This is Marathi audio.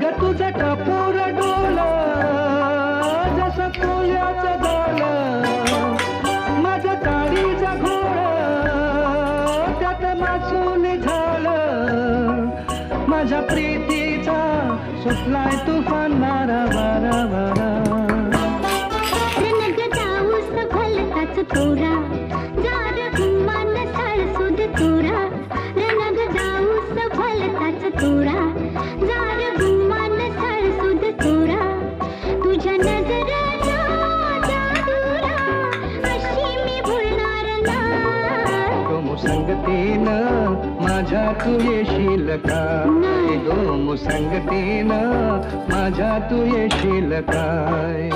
ग तुझं टपोर डोल जसं फुल्याचं डोल, माझं काळीचा घोळ त्यात मासून झालं, माझ्या प्रीतीचा सुटलाय तुफान वारा वारा वारा. रणग जाऊस भलताच तोरा, जार गुमान साळसुद तोरा. रणग जाऊस भलताच तोरा, जार गुमान साळसुद तोरा. तुझ्या नजरेचा जादूरा, अशी मी भुलणार नाही. गो संगतीनं माझ्या तू येशील काय, गो संगतीनं माझ्या तू येशील काय.